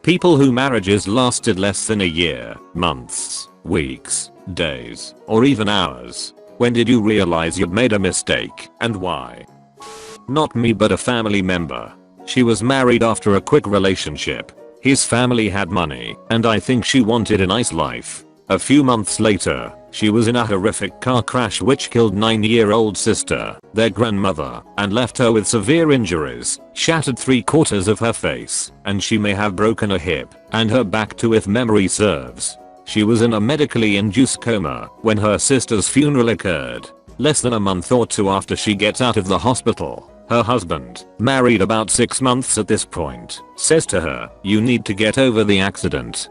People whose marriages lasted less than a year, months, weeks, days, or even hours. When did you realize you'd made a mistake, and why? Not me, but a family member. She was married after a quick relationship. His family had money, and I think she wanted a nice life. A few months later, she was in a horrific car crash which killed 9-year-old sister, their grandmother, and left her with severe injuries, shattered 3/4 of her face, and she may have broken a hip and her back too if memory serves. She was in a medically induced coma when her sister's funeral occurred. Less than a month or two after she gets out of the hospital, her husband, married about 6 months at this point, says to her, "You need to get over the accident."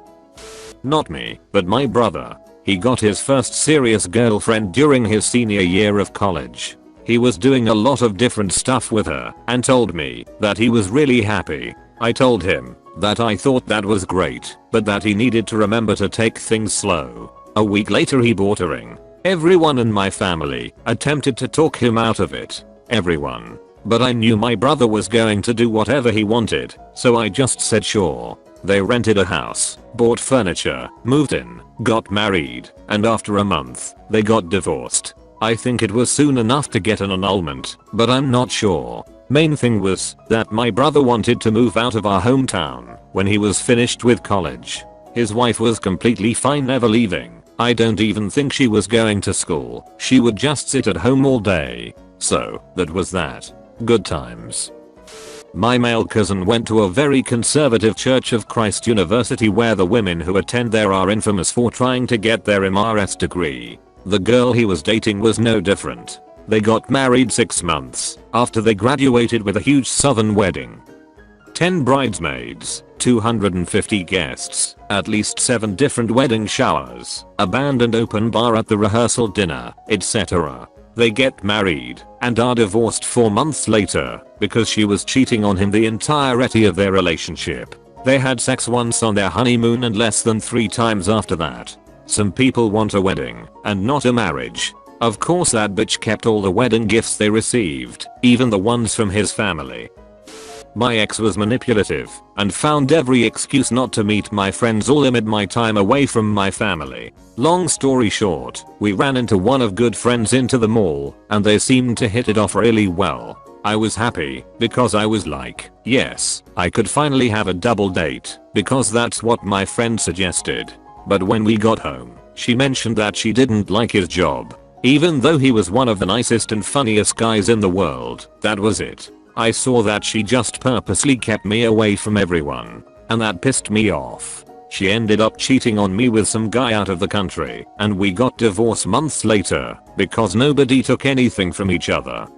Not me, but my brother. He got his first serious girlfriend during his senior year of college. He was doing a lot of different stuff with her and told me that he was really happy. I told him that I thought that was great, but that he needed to remember to take things slow. A week later he bought a ring. Everyone in my family attempted to talk him out of it. Everyone. But I knew my brother was going to do whatever he wanted, so I just said sure. They rented a house, bought furniture, moved in, got married, and after a month, they got divorced. I think it was soon enough to get an annulment, but I'm not sure. Main thing was that my brother wanted to move out of our hometown when he was finished with college. His wife was completely fine never leaving. I don't even think she was going to school. She would just sit at home all day. So, that was that. Good times. My male cousin went to a very conservative Church of Christ university where the women who attend there are infamous for trying to get their MRS degree. The girl he was dating was no different. They got married 6 months after they graduated with a huge southern wedding. 10 bridesmaids, 250 guests, at least 7 different wedding showers, a band and open bar at the rehearsal dinner, etc. They get married and are divorced 4 months later because she was cheating on him the entirety of their relationship. They had sex once on their honeymoon and less than 3 times after that. Some people want a wedding and not a marriage. Of course that bitch kept all the wedding gifts they received, even the ones from his family. My ex was manipulative and found every excuse not to meet my friends or limit my time away from my family. Long story short, we ran into one of good friends into the mall and they seemed to hit it off really well. I was happy because I was like, yes, I could finally have a double date because that's what my friend suggested. But when we got home, she mentioned that she didn't like his job. Even though he was one of the nicest and funniest guys in the world, that was it. I saw that she just purposely kept me away from everyone, and that pissed me off. She ended up cheating on me with some guy out of the country, and we got divorced months later because nobody took anything from each other.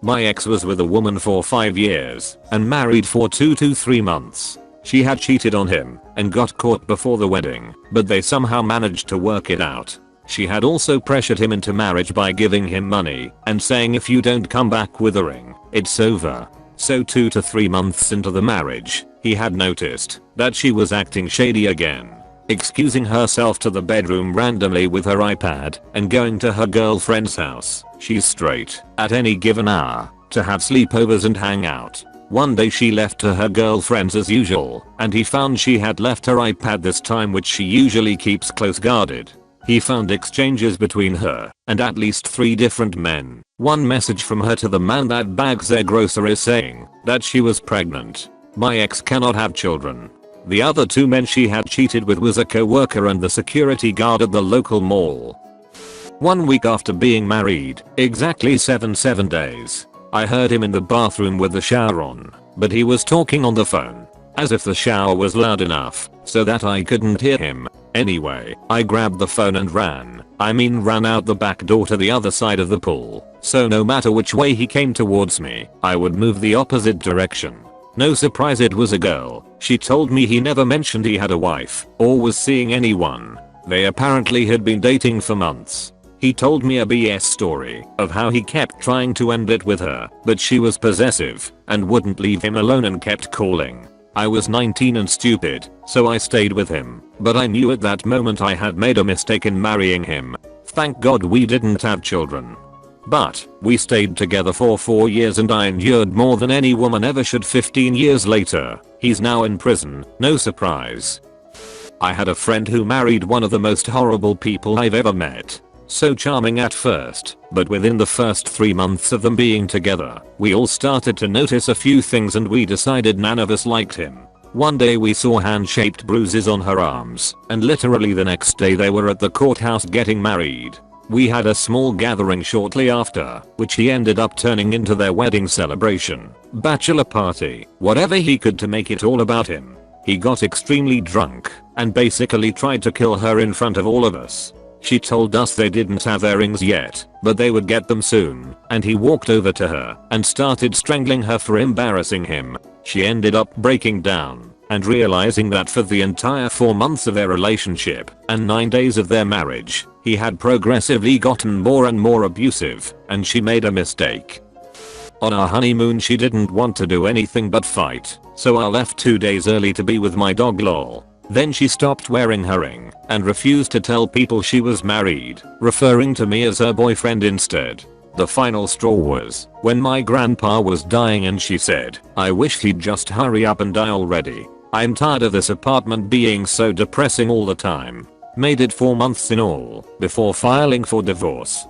My ex was with a woman for 5 years and married for 2 to 3 months. She had cheated on him and got caught before the wedding, but they somehow managed to work it out. She had also pressured him into marriage by giving him money and saying if you don't come back with a ring, it's over. So 2 to 3 months into the marriage, he had noticed that she was acting shady again, excusing herself to the bedroom randomly with her iPad and going to her girlfriend's house. She's straight at any given hour to have sleepovers and hang out. One day she left to her girlfriend's as usual and he found she had left her iPad this time, which she usually keeps close guarded. He found exchanges between her and at least 3 different men. One message from her to the man that bags their groceries saying that she was pregnant. My ex cannot have children. The other 2 men she had cheated with was a co-worker and the security guard at the local mall. 1 week after being married, exactly 7 days, I heard him in the bathroom with the shower on, but he was talking on the phone, as if the shower was loud enough so that I couldn't hear him. Anyway, I grabbed the phone and ran out the back door to the other side of the pool, so no matter which way he came towards me, I would move the opposite direction. No surprise it was a girl. She told me he never mentioned he had a wife or was seeing anyone. They apparently had been dating for months. He told me a BS story of how he kept trying to end it with her, but she was possessive and wouldn't leave him alone and kept calling. I was 19 and stupid, so I stayed with him, but I knew at that moment I had made a mistake in marrying him. Thank God we didn't have children. But we stayed together for 4 years and I endured more than any woman ever should. 15 years later, He's now in prison, no surprise. I had a friend who married one of the most horrible people I've ever met. So charming at first, but within the first 3 months of them being together, we all started to notice a few things and we decided none of us liked him. One day we saw hand-shaped bruises on her arms, and literally the next day they were at the courthouse getting married. We had a small gathering shortly after, which he ended up turning into their wedding celebration, bachelor party, whatever he could to make it all about him. He got extremely drunk, and basically tried to kill her in front of all of us. She told us they didn't have their rings yet, but they would get them soon, and he walked over to her and started strangling her for embarrassing him. She ended up breaking down and realizing that for the entire 4 months of their relationship and 9 days of their marriage, he had progressively gotten more and more abusive, and she made a mistake. On our honeymoon she didn't want to do anything but fight, so I left 2 days early to be with my dog lol. Then she stopped wearing her ring and refused to tell people she was married, referring to me as her boyfriend instead. The final straw was when my grandpa was dying and she said, "I wish he'd just hurry up and die already. I'm tired of this apartment being so depressing all the time." Made it 4 months in all before filing for divorce.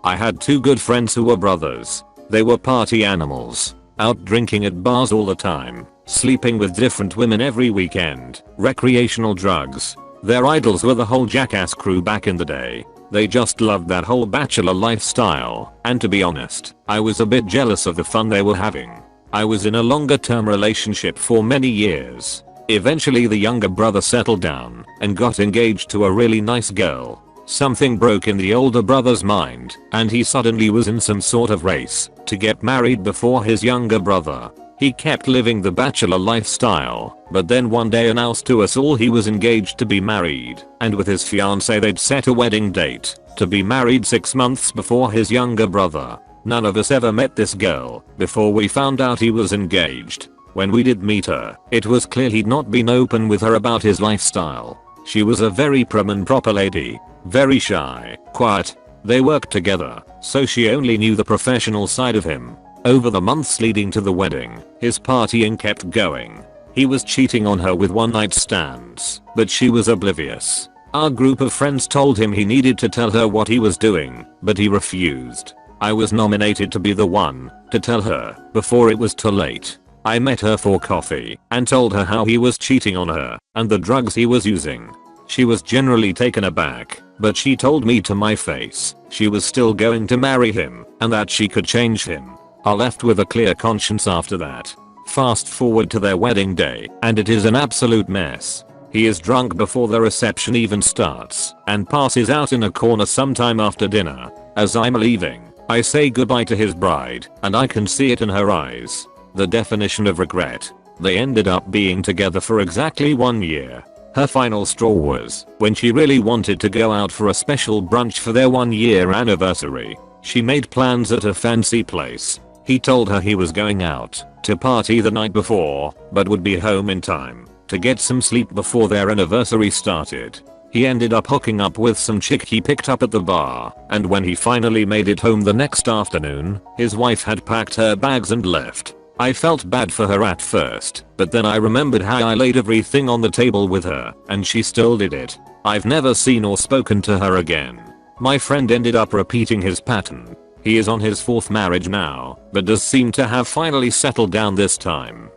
I had 2 good friends who were brothers. They were party animals, out drinking at bars all the time, sleeping with different women every weekend, recreational drugs. Their idols were the whole Jackass crew back in the day. They just loved that whole bachelor lifestyle, and to be honest, I was a bit jealous of the fun they were having. I was in a longer term relationship for many years. Eventually the younger brother settled down and got engaged to a really nice girl. Something broke in the older brother's mind, and he suddenly was in some sort of race to get married before his younger brother. He kept living the bachelor lifestyle, but then one day announced to us all he was engaged to be married, and with his fiancée they'd set a wedding date to be married 6 months before his younger brother. None of us ever met this girl before we found out he was engaged. When we did meet her, it was clear he'd not been open with her about his lifestyle. She was a very prim and proper lady, very shy, quiet. They worked together, so she only knew the professional side of him. Over the months leading to the wedding, his partying kept going. He was cheating on her with one-night stands, but she was oblivious. Our group of friends told him he needed to tell her what he was doing, but he refused. I was nominated to be the one to tell her before it was too late. I met her for coffee and told her how he was cheating on her and the drugs he was using. She was generally taken aback, but she told me to my face she was still going to marry him and that she could change him. I left with a clear conscience after that. Fast forward to their wedding day and it is an absolute mess. He is drunk before the reception even starts and passes out in a corner sometime after dinner. As I'm leaving, I say goodbye to his bride and I can see it in her eyes. The definition of regret. They ended up being together for exactly 1 year. Her final straw was when she really wanted to go out for a special brunch for their 1-year anniversary. She made plans at a fancy place. He told her he was going out to party the night before, but would be home in time to get some sleep before their anniversary started. He ended up hooking up with some chick he picked up at the bar, and when he finally made it home the next afternoon, his wife had packed her bags and left. I felt bad for her at first, but then I remembered how I laid everything on the table with her, and she still did it. I've never seen or spoken to her again. My friend ended up repeating his pattern. He is on his 4th marriage now, but does seem to have finally settled down this time.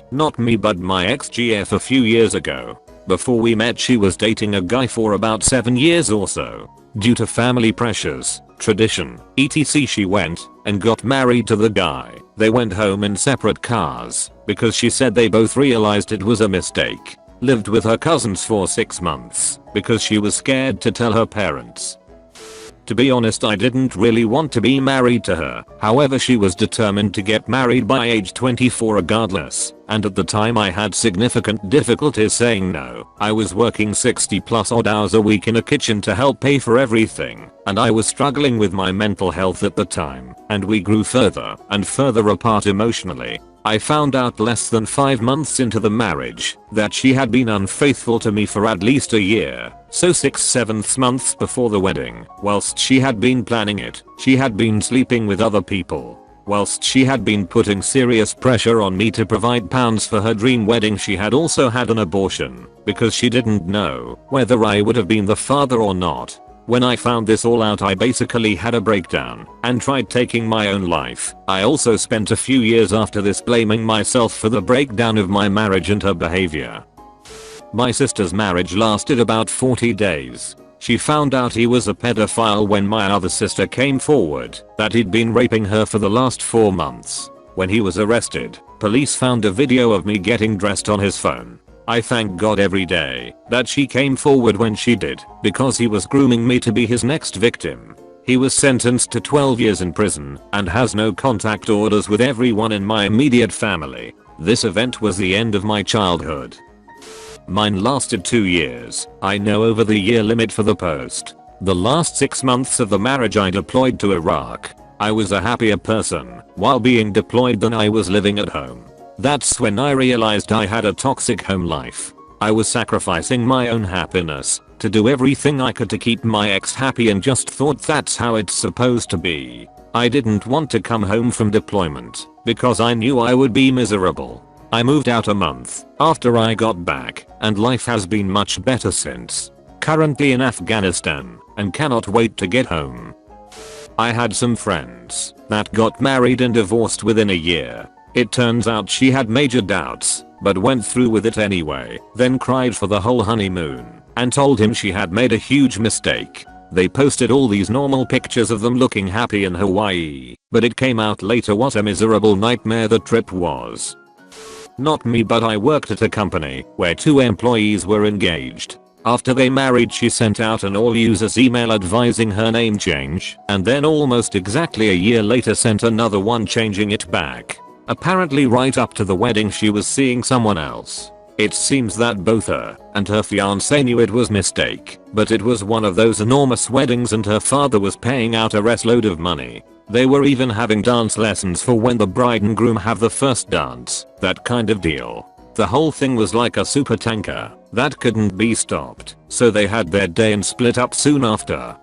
Not me but my ex-GF a few years ago. Before we met she was dating a guy for about 7 years or so. Due to family pressures, tradition, etc. she went and got married to the guy. They went home in separate cars because she said they both realized it was a mistake. Lived with her cousins for 6 months because she was scared to tell her parents. To be honest, I didn't really want to be married to her. However, she was determined to get married by age 24 regardless, and at the time I had significant difficulties saying no. I was working 60+ odd hours a week in a kitchen to help pay for everything, and I was struggling with my mental health at the time, and we grew further and further apart emotionally. I found out less than 5 months into the marriage that she had been unfaithful to me for at least a year, so 6/7 months before the wedding. Whilst she had been planning it, she had been sleeping with other people. Whilst she had been putting serious pressure on me to provide pounds for her dream wedding, she had also had an abortion because she didn't know whether I would have been the father or not. When I found this all out, I basically had a breakdown and tried taking my own life. I also spent a few years after this blaming myself for the breakdown of my marriage and her behavior. My sister's marriage lasted about 40 days. She found out he was a pedophile when my other sister came forward that he'd been raping her for the last 4 months. When he was arrested, police found a video of me getting dressed on his phone. I thank God every day that she came forward when she did, because he was grooming me to be his next victim. He was sentenced to 12 years in prison and has no contact orders with everyone in my immediate family. This event was the end of my childhood. Mine lasted 2 years. I know over the year limit for the post. The last 6 months of the marriage I deployed to Iraq. I was a happier person while being deployed than I was living at home. That's when I realized I had a toxic home life. I was sacrificing my own happiness to do everything I could to keep my ex happy and just thought that's how it's supposed to be. I didn't want to come home from deployment because I knew I would be miserable. I moved out a month after I got back and life has been much better since. Currently in Afghanistan and cannot wait to get home. I had some friends that got married and divorced within a year. It turns out she had major doubts, but went through with it anyway, then cried for the whole honeymoon, and told him she had made a huge mistake. They posted all these normal pictures of them looking happy in Hawaii, but it came out later what a miserable nightmare the trip was. Not me, but I worked at a company where 2 employees were engaged. After they married, she sent out an all users email advising her name change, and then almost exactly a year later sent another one changing it back. Apparently right up to the wedding she was seeing someone else. It seems that both her and her fiance knew it was mistake, but it was one of those enormous weddings and her father was paying out a load of money. They were even having dance lessons for when the bride and groom have the first dance, that kind of deal. The whole thing was like a super tanker that couldn't be stopped, so they had their day and split up soon after.